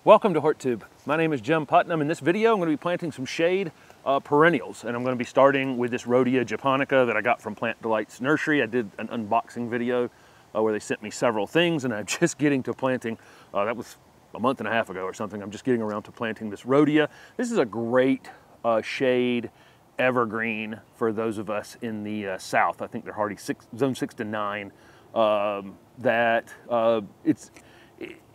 Welcome to HortTube. My name is Jim Putnam. In this video, I'm going to be planting some shade perennials, and I'm going to be starting with this Rhodia japonica that I got from Plant Delight's nursery. I did an unboxing video where they sent me several things, and I'm just getting to planting. That was a month and a half ago or something. I'm just getting around to planting this Rhodia. This is a great shade evergreen for those of us in the south. I think they're hardy zone 6 to 9.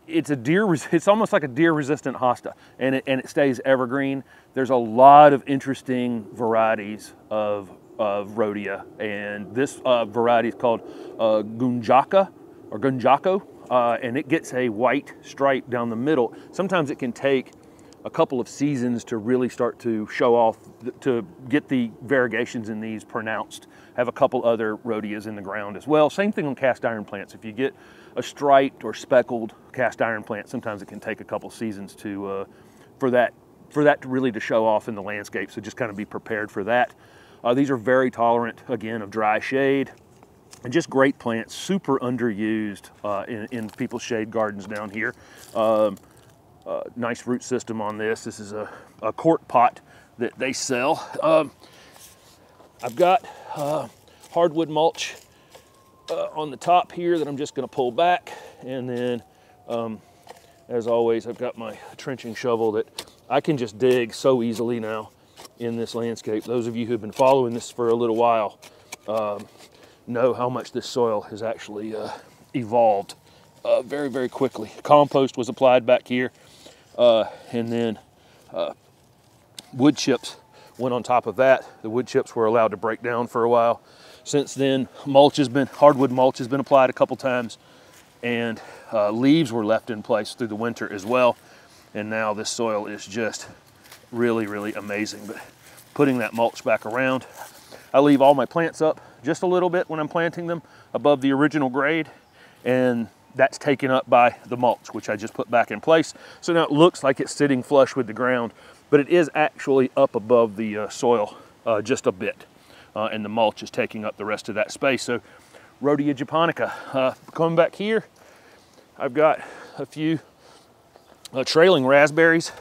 It's almost like a deer-resistant hosta, and it stays evergreen. There's a lot of interesting varieties of Rhodia, and this variety is called Gunjaka or Gunjako, and it gets a white stripe down the middle. Sometimes it can take a couple of seasons to really start to show off, to get the variegations in these pronounced. Have a couple other Rhodias in the ground as well. Same thing on cast iron plants. If you get a striped or speckled cast iron plant, sometimes it can take a couple seasons to for that to really to show off in the landscape. So just kind of be prepared for that. These are very tolerant, again, of dry shade, and just great plants, super underused in people's shade gardens down here. Nice root system on this. This is a quart pot that they sell. I've got hardwood mulch on the top here that I'm just going to pull back, and then as always, I've got my trenching shovel that I can just dig so easily now in this landscape. Those of you who have been following this for a little while know how much this soil has actually evolved very, very quickly. Compost was applied back here, and then wood chips went on top of that. The wood chips were allowed to break down for a while. Since then, hardwood mulch has been applied a couple times, and leaves were left in place through the winter as well. And now this soil is just really, really amazing. But putting that mulch back around, I leave all my plants up just a little bit when I'm planting them above the original grade, and that's taken up by the mulch, which I just put back in place. So now it looks like it's sitting flush with the ground, but it is actually up above the soil just a bit. And the mulch is taking up the rest of that space. So Rhodia japonica. Coming back here, I've got a few trailing raspberries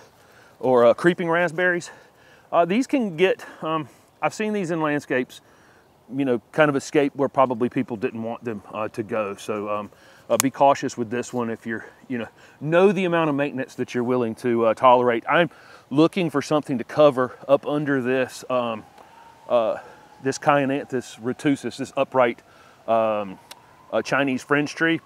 or creeping raspberries. These can get, I've seen these in landscapes, you know, kind of escape where probably people didn't want them to go. So be cautious with this one if you're, know the amount of maintenance that you're willing to tolerate. I'm looking for something to cover up under this this Chionanthus retusus, this upright Chinese fringe tree.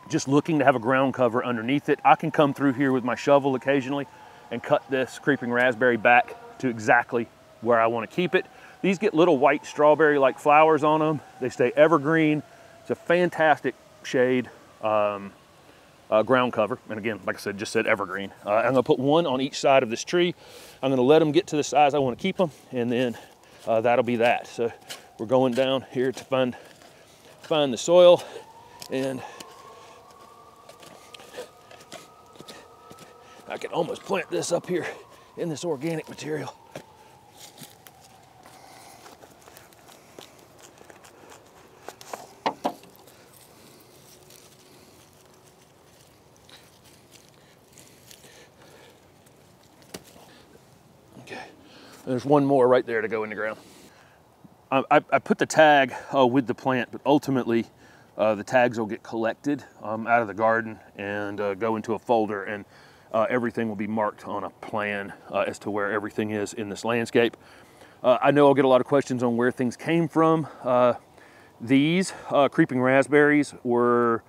Just looking to have a ground cover underneath it. I can come through here with my shovel occasionally and cut this creeping raspberry back to exactly where I want to keep it. These get little white strawberry-like flowers on them. They stay evergreen. It's a fantastic shade ground cover. And again, like I said, just said evergreen. I'm gonna put one on each side of this tree. I'm gonna let them get to the size I want to keep them, and then that'll be that. So we're going down here to find the soil, and I can almost plant this up here in this organic material. Okay, there's one more right there to go in the ground. I put the tag with the plant, but ultimately the tags will get collected out of the garden and go into a folder, and everything will be marked on a plan as to where everything is in this landscape. I know I'll get a lot of questions on where things came from. These creeping raspberries were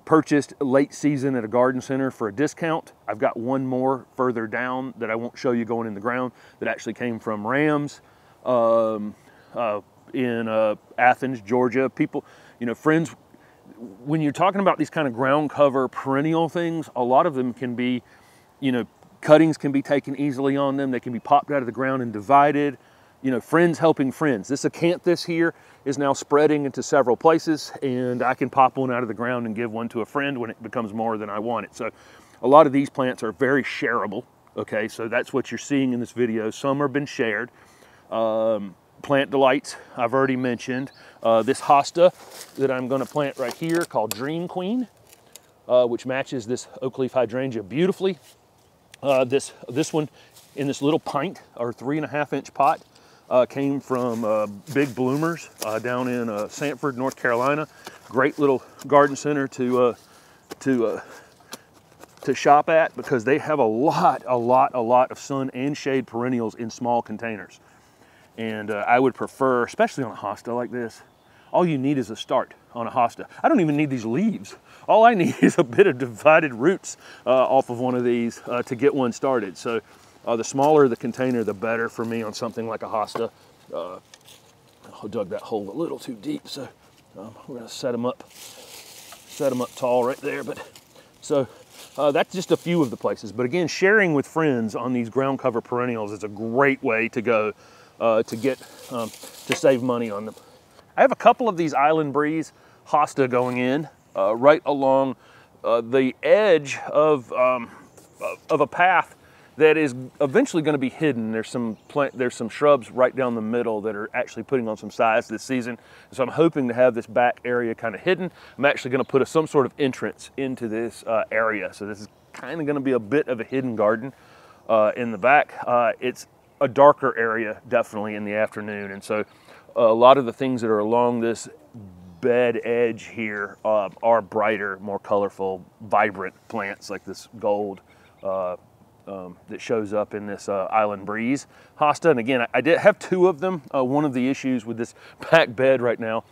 purchased late season at a garden center for a discount. I've got one more further down that I won't show you going in the ground that actually came from Rams in Athens, Georgia. People, friends, when you're talking about these kind of ground cover perennial things, a lot of them can be, cuttings can be taken easily on them. They can be popped out of the ground and divided. Friends helping friends. This acanthus here is now spreading into several places, and I can pop one out of the ground and give one to a friend when it becomes more than I want it. So a lot of these plants are very shareable. Okay, so that's what you're seeing in this video. Some have been shared. Plant Delights, I've already mentioned. This Hosta that I'm going to plant right here called Dream Queen. which matches this oak leaf hydrangea beautifully. This one in this little pint or 3.5-inch pot came from Big Bloomers down in Sanford, North Carolina. Great little garden center to shop at because they have a lot of sun and shade perennials in small containers. And I would prefer, especially on a hosta like this, all you need is a start on a hosta. I don't even need these leaves. All I need is a bit of divided roots off of one of these to get one started. So the smaller the container, the better for me on something like a hosta. I dug that hole a little too deep, so we're gonna set them up tall right there. But so that's just a few of the places. But again, sharing with friends on these ground cover perennials is a great way to go to save money on them. I have a couple of these Island Breeze hosta going in right along the edge of a path that is eventually going to be hidden. There's some shrubs right down the middle that are actually putting on some size this season. So I'm hoping to have this back area kind of hidden. I'm actually going to put some sort of entrance into this area. So this is kind of going to be a bit of a hidden garden in the back. It's a darker area definitely in the afternoon. And so a lot of the things that are along this bed edge here are brighter, more colorful, vibrant plants like this gold that shows up in this Island Breeze hosta. And again, I did have two of them. One of the issues with this back bed right now,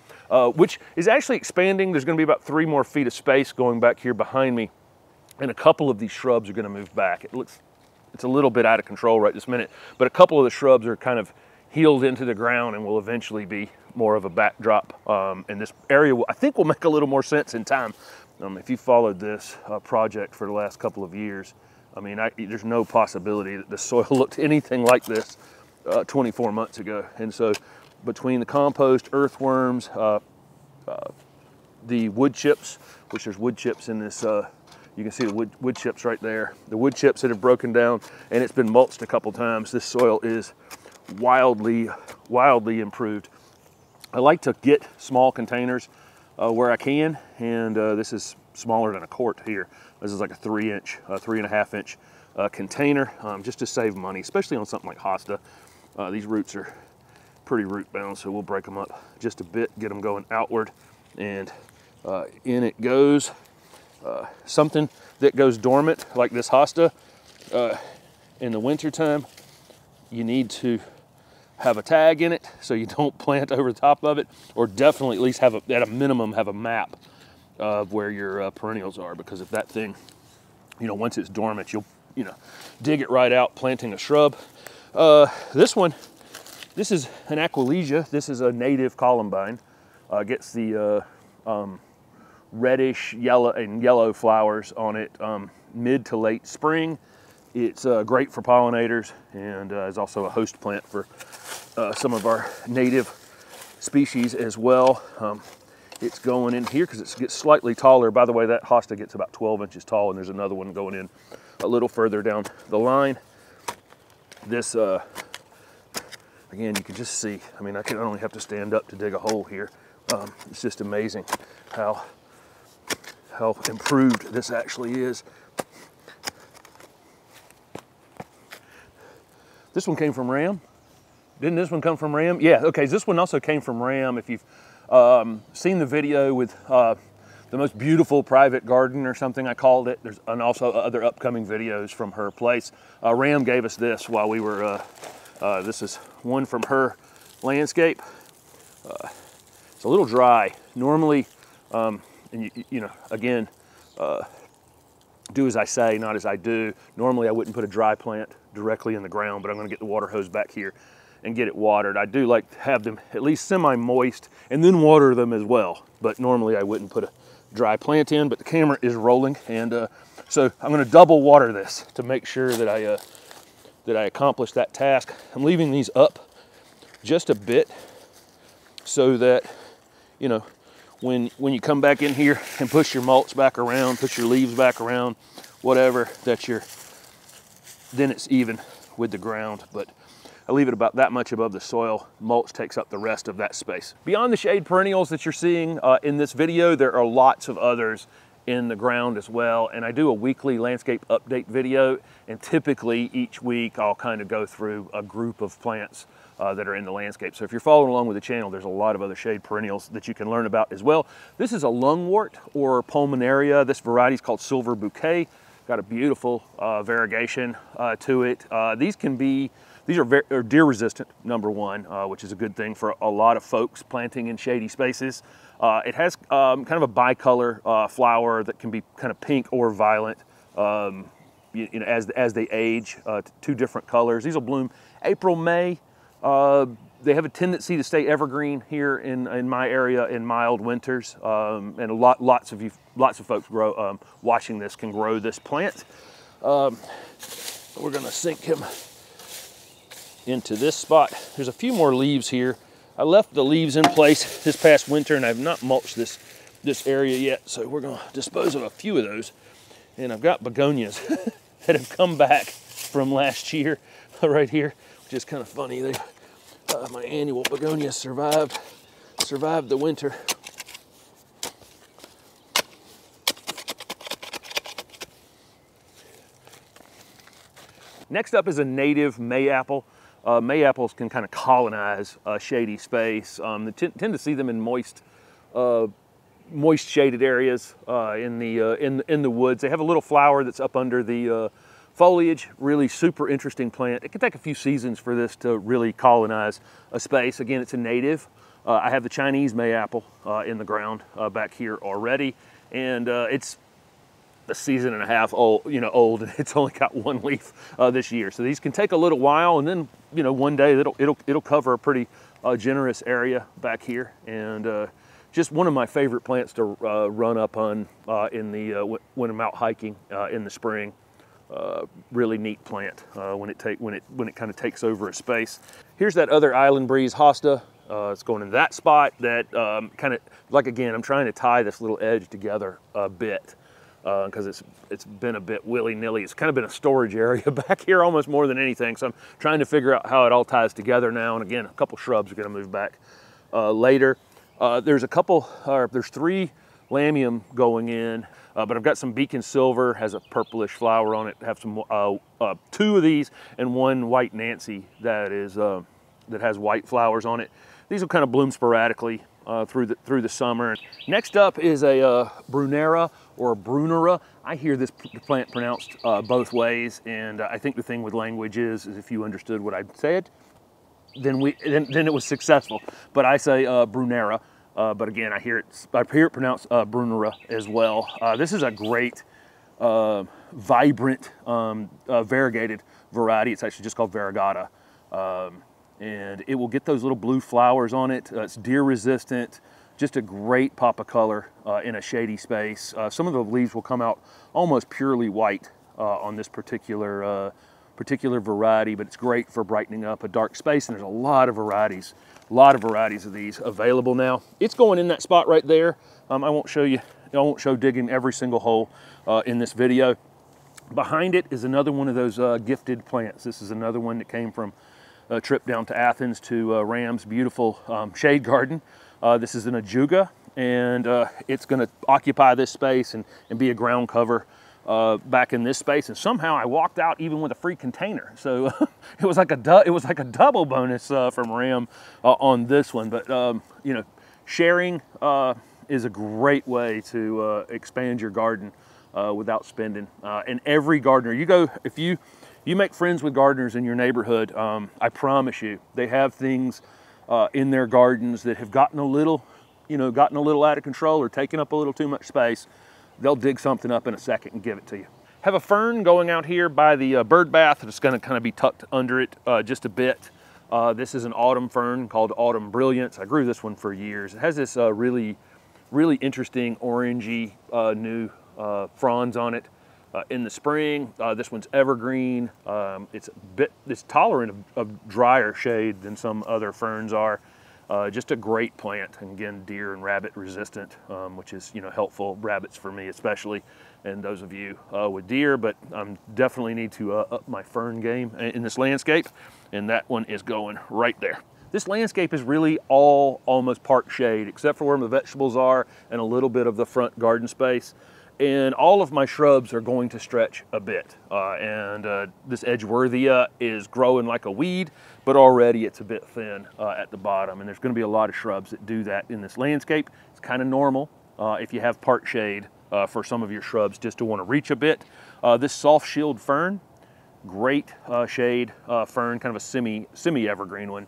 which is actually expanding. There's gonna be about 3 more feet of space going back here behind me. And a couple of these shrubs are gonna move back. It's a little bit out of control right this minute, but a couple of the shrubs are kind of healed into the ground and will eventually be more of a backdrop. And this area, I think, will make a little more sense in time. If you followed this project for the last couple of years, I mean, there's no possibility that the soil looked anything like this 24 months ago. And so between the compost, earthworms, the wood chips, which there's wood chips in this, you can see the wood chips right there. The wood chips that have broken down and it's been mulched a couple times. This soil is wildly improved. I like to get small containers where I can, and this is smaller than a quart here. This is like a 3.5-inch container, just to save money, especially on something like hosta. These roots are pretty root bound, so we'll break them up just a bit, get them going outward, and in it goes. Something that goes dormant like this hosta in the wintertime, you need to have a tag in it so you don't plant over the top of it, or definitely at least have at a minimum have a map of where your perennials are, because if that thing, once it's dormant, you'll dig it right out planting a shrub. This is an Aquilegia. This is a native columbine. Gets the reddish yellow flowers on it mid to late spring. It's great for pollinators and is also a host plant for some of our native species as well. It's going in here because it gets slightly taller. By the way, that hosta gets about 12 inches tall, and there's another one going in a little further down the line. This, again, you can just see, I mean, I only have to stand up to dig a hole here. It's just amazing how improved this actually is. This one came from Ram. Didn't this one come from Ram? Yeah, okay, this one also came from Ram. If you've seen the video with the most beautiful private garden or something, I called it. And also other upcoming videos from her place. Ram gave us this while we were, this is one from her landscape. It's a little dry. Normally, and again, do as I say, not as I do. Normally I wouldn't put a dry plant directly in the ground, but I'm gonna get the water hose back here and get it watered. I do like to have them at least semi-moist and then water them as well. But normally I wouldn't put a dry plant in, but the camera is rolling. And so I'm gonna double water this to make sure that I accomplish that task. I'm leaving these up just a bit so that, when you come back in here and push your mulch back around, push your leaves back around, whatever, then it's even with the ground. But I leave it about that much above the soil. Mulch takes up the rest of that space. Beyond the shade perennials that you're seeing in this video, there are lots of others in the ground as well. And I do a weekly landscape update video, and typically each week I'll kind of go through a group of plants that are in the landscape. So if you're following along with the channel, there's a lot of other shade perennials that you can learn about as well. This is a lungwort or pulmonaria. This variety is called Silver Bouquet. Got a beautiful variegation to it. These are deer resistant, number one, which is a good thing for a lot of folks planting in shady spaces. It has kind of a bicolor flower that can be kind of pink or violet. As they age, two different colors. These will bloom April, May. They have a tendency to stay evergreen here in my area in mild winters, and lots of folks watching this can grow this plant. We're going to sink him into this spot. There's a few more leaves here. I left the leaves in place this past winter, and I've not mulched this area yet, so we're going to dispose of a few of those. And I've got begonias that have come back from last year right here, which is kind of funny. My annual begonias survived the winter. Next up is a native mayapple. Mayapples can kind of colonize a shady space. They tend to see them in moist shaded areas in the woods. They have a little flower that's up under the foliage. Really super interesting plant. It can take a few seasons for this to really colonize a space. Again, it's a native. I have the Chinese mayapple in the ground back here already, and it's a season and a half old, and it's only got one leaf this year. So these can take a little while, and then one day it'll cover a pretty generous area back here, and just one of my favorite plants to run up on when I'm out hiking in the spring. Really neat plant when it kind of takes over a space. Here's that other island breeze Hosta. It's going in that spot. That kind of again, I'm trying to tie this little edge together a bit. Because it's been a bit willy-nilly. It's kind of been a storage area back here almost more than anything. So I'm trying to figure out how it all ties together now. And again, a couple shrubs are going to move back later. There's three lamium going in, but I've got some beacon silver, has a purplish flower on it. Have some two of these and one white Nancy that has white flowers on it. These will kind of bloom sporadically through the summer. Next up is a Brunera or a Brunera. I hear this plant pronounced both ways, and I think the thing with language is if you understood what I said, then it was successful. But I say Brunera, but again, I hear it pronounced Brunera as well. This is a great, vibrant, variegated variety. It's actually just called variegata. And it will get those little blue flowers on it. It's deer resistant, just a great pop of color in a shady space. Some of the leaves will come out almost purely white on this particular variety, but it's great for brightening up a dark space, and there's a lot of varieties of these available now. It's going in that spot right there. I won't show digging every single hole in this video. Behind it is another one of those gifted plants. This is another one that came from a trip down to Athens to Ram's beautiful shade garden. This is an ajuga, and it's going to occupy this space and be a ground cover back in this space. And somehow I walked out even with a free container, so it was like a double bonus from Ram on this one. But sharing is a great way to expand your garden without spending. And every gardener if you make friends with gardeners in your neighborhood, I promise you, they have things in their gardens that have gotten a little out of control or taken up a little too much space. They'll dig something up in a second and give it to you. Have a fern going out here by the bird bath that's going to kind of be tucked under it just a bit. This is an autumn fern called Autumn Brilliance. I grew this one for years. It has this really interesting orangey new fronds on it. In the spring, this one's evergreen. It's tolerant of drier shade than some other ferns are. Just a great plant, and again, deer and rabbit resistant, which is helpful. Rabbits for me especially, and those of you with deer. But definitely need to up my fern game in this landscape, and that one is going right there. This landscape is really all almost part shade, except for where the vegetables are and a little bit of the front garden space. and all of my shrubs are going to stretch a bit. This Edgeworthia is growing like a weed, but already it's a bit thin at the bottom. And there's going to be a lot of shrubs that do that in this landscape. It's kind of normal if you have part shade for some of your shrubs just to want to reach a bit. This soft shield fern, great shade fern, kind of a semi-evergreen one.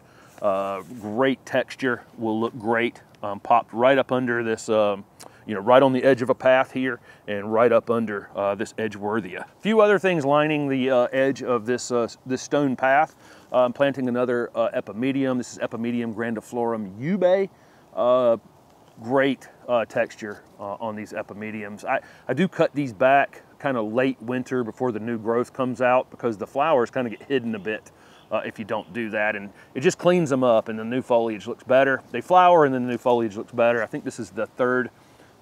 Great texture, will look great. Popped right up under this, right on the edge of a path here and right up under this Edgeworthia. A few other things lining the edge of this stone path. I'm planting another epimedium. This is Epimedium grandiflorum ube. Great texture on these epimediums. I do cut these back kind of late winter before the new growth comes out because the flowers kind of get hidden a bit if you don't do that, and it just cleans them up and the new foliage looks better. They flower and then the new foliage looks better. I think this is the third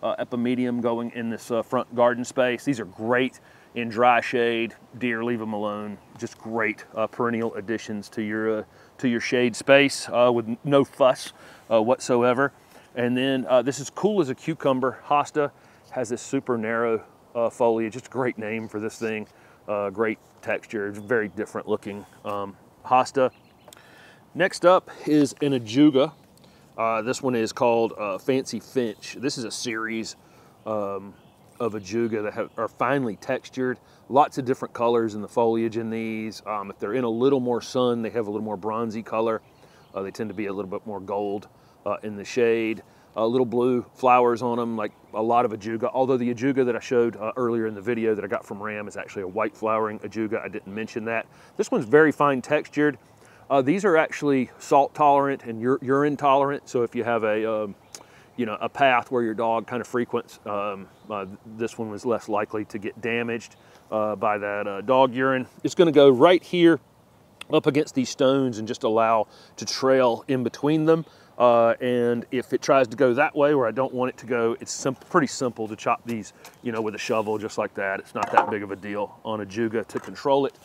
epimedium going in this front garden space. These are great in dry shade. Deer, leave them alone. Just great perennial additions to your shade space with no fuss whatsoever. And then this is cool as a cucumber. Hosta has this super narrow foliage. Just a great name for this thing. Great texture. It's very different looking Hosta. Next up is an ajuga. This one is called Fancy Finch. This is a series of ajuga that are finely textured. Lots of different colors in the foliage in these. If they're in a little more sun, they have a little more bronzy color. They tend to be a little bit more gold in the shade. Little blue flowers on them, like a lot of ajuga. Although the ajuga that I showed earlier in the video that I got from Ram is actually a white flowering ajuga. I didn't mention that. This one's very fine textured. These are actually salt tolerant and urine tolerant. So if you have a path where your dog kind of frequents, this one was less likely to get damaged by that dog urine. It's going to go right here up against these stones and just allow to trail in between them. And if it tries to go that way where I don't want it to go, it's pretty simple to chop these, with a shovel just like that. It's not that big of a deal on ajuga to control it.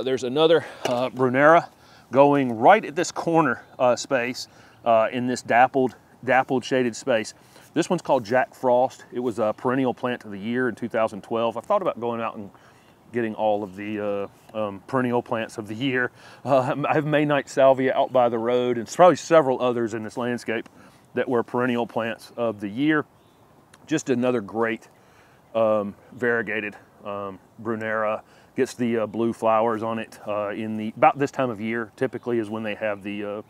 There's another Brunera going right at this corner space in this dappled shaded space. This one's called Jack Frost. It was a perennial plant of the year in 2012. I thought about going out and getting all of the perennial plants of the year. I have May Night Salvia out by the road, and probably several others in this landscape that were perennial plants of the year. Just another great variegated Brunera. Gets the blue flowers on it about this time of year. Typically is when they have the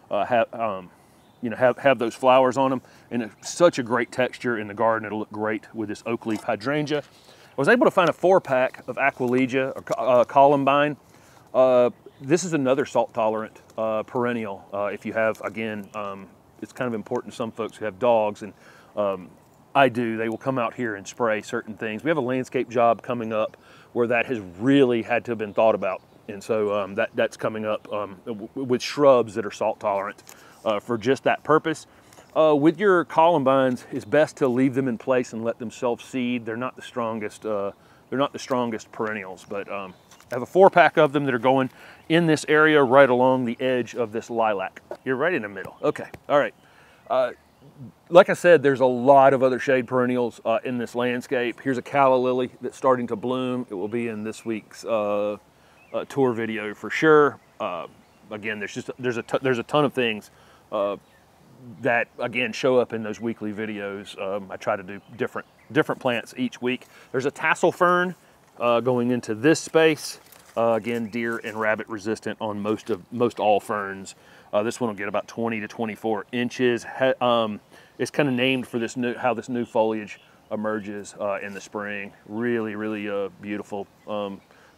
have those flowers on them, and it's such a great texture in the garden. It'll look great with this oak leaf hydrangea. I was able to find a 4-pack of Aquilegia or Columbine. This is another salt-tolerant perennial. If you have, again, it's kind of important to some folks who have dogs, and I do. They will come out here and spray certain things. We have a landscape job coming up where that has really had to have been thought about, and so that's coming up with shrubs that are salt-tolerant for just that purpose. With your columbines, it's best to leave them in place and let them self-seed. They're not the strongest. They're not the strongest perennials, but I have a 4-pack of them that are going in this area right along the edge of this lilac. You're right in the middle. Okay, all right. Like I said, there's a lot of other shade perennials in this landscape. Here's a calla lily that's starting to bloom. It will be in this week's tour video for sure. Again, there's a ton of things that again show up in those weekly videos. I try to do different plants each week. There's a tassel fern going into this space. Again, deer and rabbit resistant on most all ferns. This one will get about 20 to 24 inches. It's kind of named for how this new foliage emerges in the spring. Really, really beautiful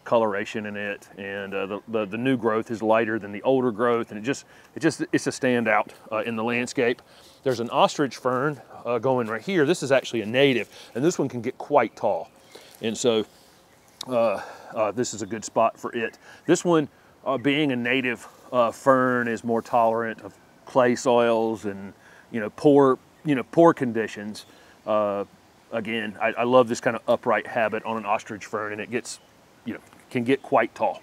coloration in it, and the new growth is lighter than the older growth, and it's a standout in the landscape. There's an ostrich fern going right here. This is actually a native, and this one can get quite tall, and so this is a good spot for it. This one, being a native fern, is more tolerant of clay soils and poor conditions. Again, I love this kind of upright habit on an ostrich fern, and it gets can get quite tall.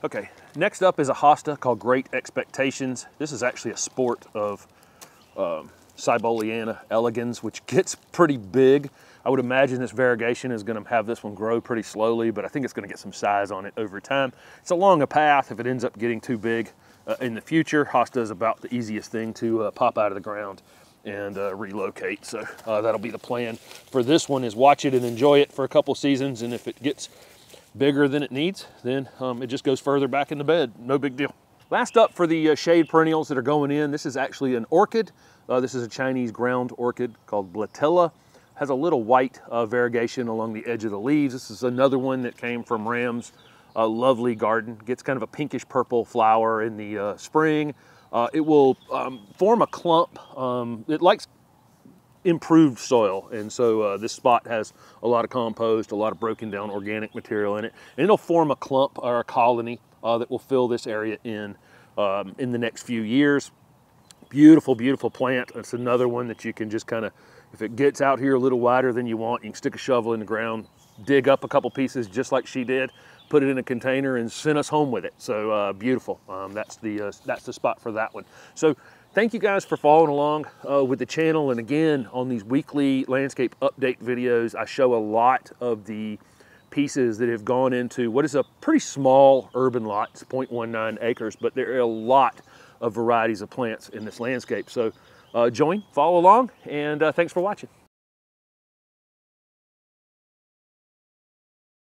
Okay, next up is a hosta called Great Expectations. This is actually a sport of Cyboliana elegans, which gets pretty big. I would imagine this variegation is going to have this one grow pretty slowly, but I think it's going to get some size on it over time. It's along a path. If it ends up getting too big in the future, Hosta is about the easiest thing to pop out of the ground and relocate. So that'll be the plan for this one, is watch it and enjoy it for a couple seasons, and if it gets bigger than it needs, then it just goes further back in the bed. No big deal. Last up for the shade perennials that are going in, this is actually an orchid. This is a Chinese ground orchid called Blatilla. Has a little white variegation along the edge of the leaves. This is another one that came from Ram's lovely garden. Gets kind of a pinkish purple flower in the spring. It will form a clump. It likes improved soil, and so this spot has a lot of compost, a lot of broken down organic material in it, and it'll form a clump or a colony that will fill this area in the next few years. Beautiful, beautiful plant. It's another one that you can just kind of, if it gets out here a little wider than you want, you can stick a shovel in the ground, dig up a couple pieces just like she did, put it in a container and send us home with it. So beautiful. That's the spot for that one. So thank you guys for following along with the channel. And again, on these weekly landscape update videos, I show a lot of the pieces that have gone into what is a pretty small urban lot. It's 0.19 acres, but there are a lot of varieties of plants in this landscape. So follow along, and thanks for watching.